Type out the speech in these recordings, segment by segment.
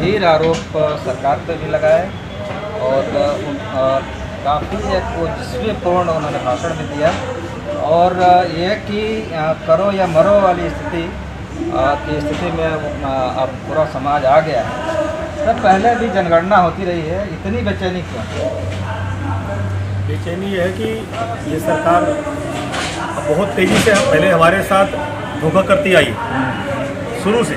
गंभीर आरोप सरकार पर भी लगाए और काफ़ी एक ओजस्वीपूर्ण उन्होंने भाषण भी दिया और ये कि करो या मरो वाली स्थिति की स्थिति में अब पूरा समाज आ गया है। सर पहले भी जनगणना होती रही है, इतनी बेचैनी क्यों? बेचैनी है कि ये सरकार बहुत तेज़ी से पहले हमारे साथ धोखा करती आई शुरू से,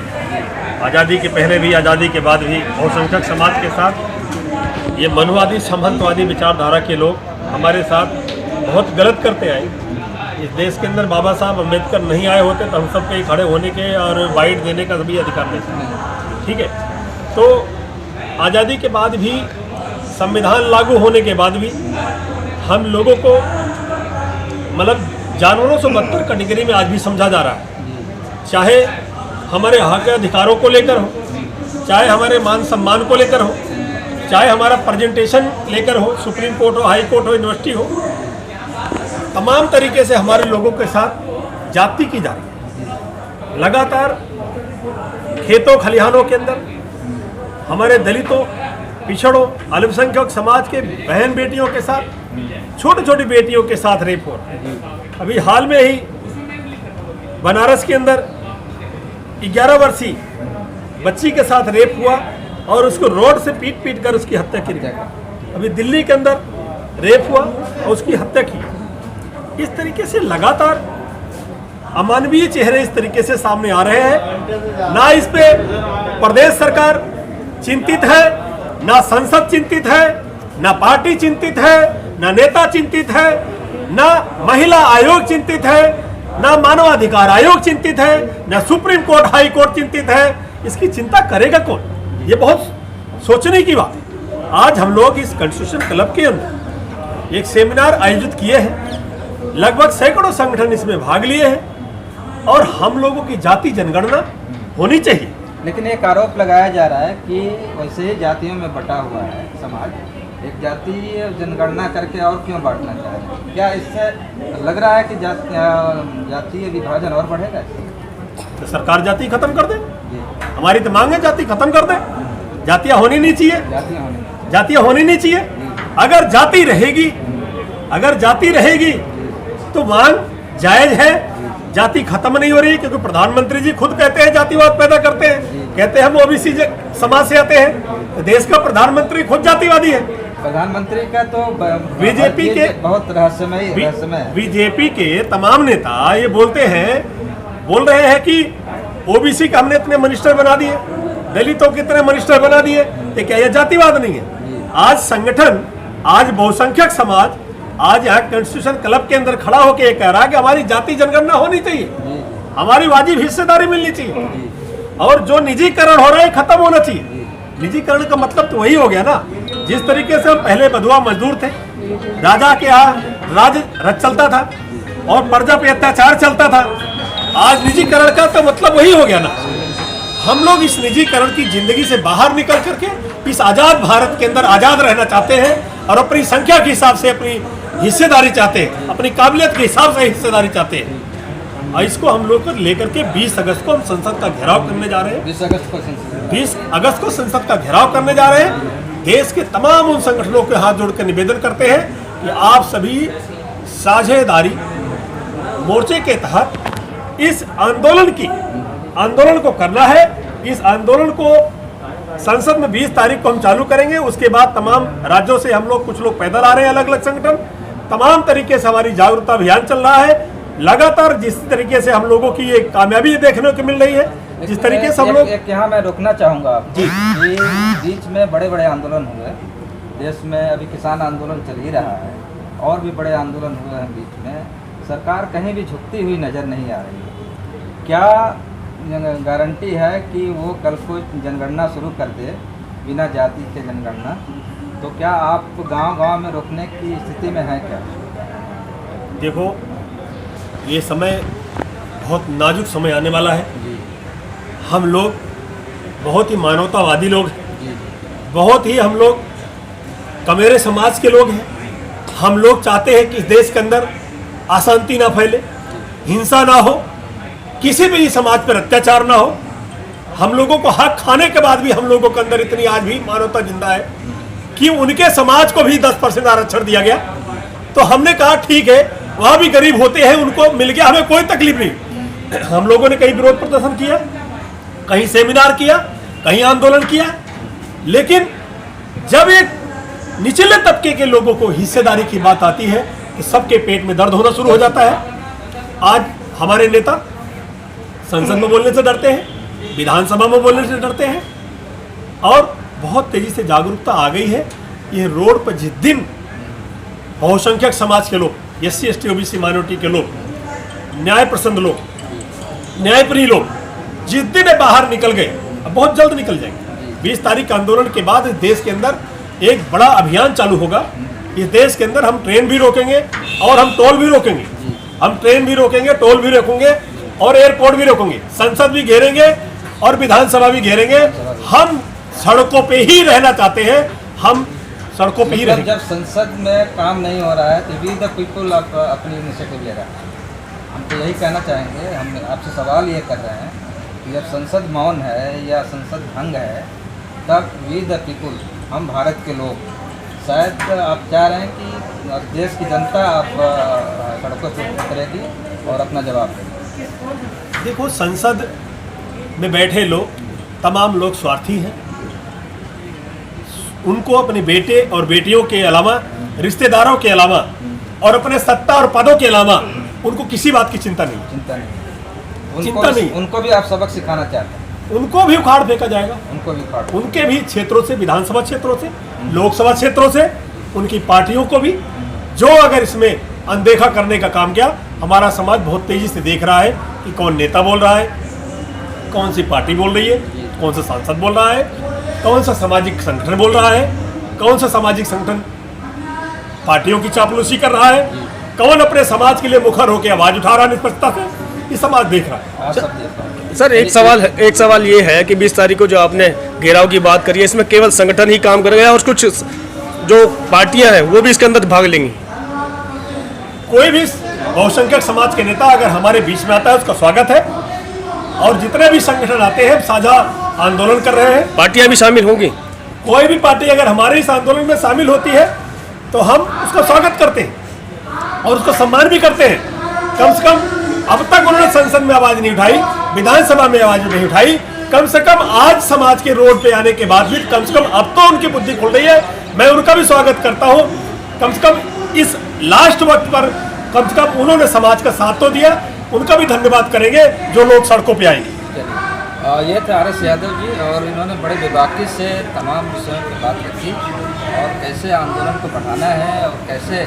आज़ादी के पहले भी आज़ादी के बाद भी बहुसंख्यक समाज के साथ ये मनुवादी सामंतवादी विचारधारा के लोग हमारे साथ बहुत गलत करते आए। इस देश के अंदर बाबा साहब अम्बेडकर नहीं आए होते तो हम सब पे खड़े होने के और वाइट देने का भी अधिकार नहीं था। ठीक है, तो आज़ादी के बाद भी संविधान लागू होने के बाद भी हम लोगों को मतलब जानवरों से बदतर कैटेगरी में आज भी समझा जा रहा है। चाहे हमारे हक अधिकारों को लेकर हो, चाहे हमारे मान सम्मान को लेकर हो, चाहे हमारा प्रेजेंटेशन लेकर हो, सुप्रीम कोर्ट हो, हाई कोर्ट हो, यूनिवर्सिटी हो, तमाम तरीके से हमारे लोगों के साथ जाति की जा रही है। लगातार खेतों खलिहानों के अंदर हमारे दलितों, पिछड़ों, अल्पसंख्यक समाज के बहन बेटियों के साथ, छोटी छोटी बेटियों के साथ रेप हो रहा है। अभी हाल में ही बनारस के अंदर 11 वर्षीय बच्ची के साथ रेप हुआ और उसको रोड से पीट पीट कर उसकी हत्या की गई। अभी दिल्ली के अंदर रेप हुआ और उसकी हत्या की। इस तरीके से लगातार अमानवीय चेहरे इस तरीके से सामने आ रहे हैं। ना इस पे प्रदेश सरकार चिंतित है, ना संसद चिंतित है, ना पार्टी चिंतित है, ना नेता चिंतित है, ना महिला आयोग चिंतित है, ना मानवाधिकार आयोग चिंतित है, ना सुप्रीम कोर्ट, हाई कोर्ट चिंतित है। इसकी चिंता करेगा कौन? ये बहुत सोचने की बात है। आज हम लोग इस कॉन्स्टिट्यूशन क्लब के अंदर एक सेमिनार आयोजित किए हैं, लगभग सैकड़ों संगठन इसमें भाग लिए हैं और हम लोगों की जाति जनगणना होनी चाहिए। लेकिन एक आरोप लगाया जा रहा है कि वैसे ही जातियों में बटा हुआ है समाज, एक जातीय जनगणना करके और क्यों बांटना चाह रहे हैं? क्या इससे लग रहा है कि जातीय विभाजन और बढ़ेगा? तो सरकार जाति खत्म कर दे। हमारी तो मांग है जाति खत्म कर दे। जातियाँ होनी नहीं चाहिए, जातियाँ होनी नहीं चाहिए। अगर जाति रहेगी तो मांग जायज है। जाति खत्म नहीं हो रही क्योंकि प्रधानमंत्री जी खुद कहते हैं जातिवाद पैदा करते हैं, कहते हैं हम ओबीसी समाज से आते हैं। तो देश का प्रधानमंत्री खुद जातिवादी है। प्रधानमंत्री का तो बीजेपी के बहुत रहस्यमय बीजेपी के तमाम नेता ये बोल रहे हैं कि ओबीसी का हमने इतने मिनिस्टर बना दिए, दलितों के इतने मिनिस्टर बना दिए, तो क्या यह जातिवाद नहीं है? आज संगठन, आज बहुसंख्यक समाज आज यहाँ कॉन्स्टिट्यूशन क्लब के अंदर खड़ा होकर ये कह रहा है कि हमारी जाति जनगणना होनी चाहिए, हमारी वाजिब हिस्सेदारी मिलनी चाहिए और जो निजीकरण हो रहा है खत्म होना चाहिए। निजीकरण का मतलब तो वही हो गया ना, जिस तरीके से हम पहले बधुआ मजदूर थे, राजा के यहाँ राज चलता था और प्रजा पे अत्याचार चलता था। आज निजीकरण का तो मतलब वही हो गया ना। हम लोग इस निजीकरण की जिंदगी से बाहर निकल करके इस आजाद भारत के अंदर आजाद रहना चाहते हैं और अपनी संख्या के हिसाब से अपनी हिस्सेदारी चाहते हैं, अपनी काबिलियत के हिसाब से हिस्सेदारी चाहते हैं। और इसको हम लोग लेकर के 20 अगस्त को हम संसद का घेराव करने जा रहे हैं। 20 अगस्त को संसद का घेराव करने जा रहे हैं। देश के तमाम उन संगठनों के हाथ जोड़कर निवेदन करते हैं कि आप सभी साझेदारी मोर्चे के तहत इस आंदोलन को करना है। इस आंदोलन को संसद में 20 तारीख को हम चालू करेंगे। उसके बाद तमाम राज्यों से हम लोग, कुछ लोग पैदल आ रहे हैं, अलग अलग संगठन, तमाम तरीके से हमारी जागरूकता अभियान चल रहा है। लगातार जिस तरीके से हम लोगों की ये कामयाबी देखने को मिल रही है, जिस तरीके से हम लोग यहाँ मैं रोकना चाहूँगा जी, बीच में बड़े बड़े आंदोलन हुए देश में, अभी किसान आंदोलन चल ही रहा है और भी बड़े आंदोलन हुए हैं बीच में, सरकार कहीं भी झुकती हुई नज़र नहीं आ रही है। क्या गारंटी है कि वो कल को जनगणना शुरू कर दे बिना जाति के जनगणना? तो क्या आप गांव-गांव में रोकने की स्थिति में है क्या? देखो, ये समय बहुत नाजुक समय आने वाला है। हम लोग बहुत ही मानवतावादी लोग हैं, बहुत ही हम लोग कमेरे समाज के लोग हैं। हम लोग चाहते हैं कि इस देश के अंदर अशांति ना फैले, हिंसा ना हो, किसी भी समाज पर अत्याचार ना हो। हम लोगों को हक खाने के बाद भी हम लोगों के अंदर इतनी आज भी मानवता जिंदा है कि उनके समाज को भी 10% आरक्षण दिया गया। तो हमने कहा ठीक है, वहाँ भी गरीब होते हैं, उनको मिल गया, हमें कोई तकलीफ नहीं। हम लोगों ने कहीं विरोध प्रदर्शन किया, कहीं सेमिनार किया, कहीं आंदोलन किया, लेकिन जब एक निचले तबके के लोगों को हिस्सेदारी की बात आती है तो सबके पेट में दर्द होना शुरू हो जाता है। आज हमारे नेता संसद में बोलने से डरते हैं, विधानसभा में बोलने से डरते हैं, और बहुत तेजी से जागरूकता आ गई है। ये रोड पर जिस दिन बहुसंख्यक समाज के लोग, SC ST OBC माइनॉरिटी के लोग, न्याय पसंद लोग, न्यायप्रिय लोग जिस दिन ये बाहर निकल गए, अब बहुत जल्द निकल जाएंगे। 20 तारीख के आंदोलन के बाद इस देश के अंदर एक बड़ा अभियान चालू होगा। इस देश के अंदर हम ट्रेन भी रोकेंगे और हम टोल भी रोकेंगे। हम ट्रेन भी रोकेंगे, टोल भी रोकेंगे और एयरपोर्ट भी रोकेंगे, संसद भी घेरेंगे और विधानसभा भी घेरेंगे। हम सड़कों पे ही रहना चाहते हैं, हम सड़कों पे ही रहेंगे। जब संसद में काम नहीं हो रहा है तो वी द पीपल अपनी इनिशिएटिव ले रहा है। हम तो यही कहना चाहेंगे, हम आपसे सवाल ये कर रहे हैं कि जब संसद मौन है या संसद भंग है, तब वी द पीपल, हम भारत के लोग, शायद आप चाह रहे हैं कि देश की जनता आप सड़कों पर उतरेगी और अपना जवाब देगी। देखो, संसद में बैठे लोग, तमाम लोग स्वार्थी हैं। उनको अपने बेटे और बेटियों के अलावा, रिश्तेदारों के अलावा और अपने सत्ता और पदों के अलावा उनको किसी बात की चिंता नहीं। चिंता नहीं। उनको भी आप सबक सिखाना चाहते हैं। उनको भी उखाड़ फेंका जाएगा, उनको भी उखाड़, उनके भी क्षेत्रों से, विधानसभा क्षेत्रों से, लोकसभा क्षेत्रों से, उनकी पार्टियों को भी। जो अगर इसमें अनदेखा करने का काम किया, हमारा समाज बहुत तेजी से देख रहा है कि कौन नेता बोल रहा है, कौन सी पार्टी बोल रही है, कौन सा सांसद बोल रहा है, कौन सा सामाजिक संगठन बोल रहा है, कौन सा सामाजिक संगठन पार्टियों की चापलूसी कर रहा है, कौन अपने समाज के लिए मुखर होकर आवाज उठा रहा है निष्पक्षता से। ये समाज देख रहा है। सर, एक सवाल ये है कि 20 तारीख को जो आपने घेराव की बात करी है, इसमें केवल संगठन ही काम करेगा और कुछ जो पार्टियां हैं वो भी इसके अंदर भाग लेंगी? कोई भी बहुसंख्यक समाज के नेता अगर हमारे बीच में आता है, उसका स्वागत है। और जितने भी संगठन आते हैं, साझा आंदोलन कर रहे हैं। पार्टियां भी शामिल होंगी? कोई भी पार्टी अगर हमारे इस आंदोलन में शामिल होती है तो हम उसका स्वागत करते हैं और उसका सम्मान भी करते हैं। कम से कम अब तक उन्होंने संसद में आवाज नहीं उठाई, विधानसभा में आवाज नहीं उठाई। कम से कम आज समाज के रोड पे आने के बाद भी कम से कम अब तो उनकी बुद्धि खुल रही है। मैं उनका भी स्वागत करता हूँ। कम से कम इस लास्ट वक्त पर कम से कम उन्होंने समाज का साथ तो दिया, उनका भी धन्यवाद करेंगे जो लोग सड़कों पे आएंगे। ये थे RS यादव जी, और इन्होंने बड़े बेबाकी से तमाम विषयों पर बात रखी और कैसे आंदोलन को बढ़ाना है और कैसे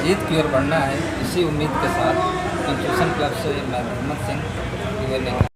जीत की ओर बढ़ना है। इसी उम्मीद के साथ कंस्ट्रक्शन क्लब से मैं मोहम्मद सिंह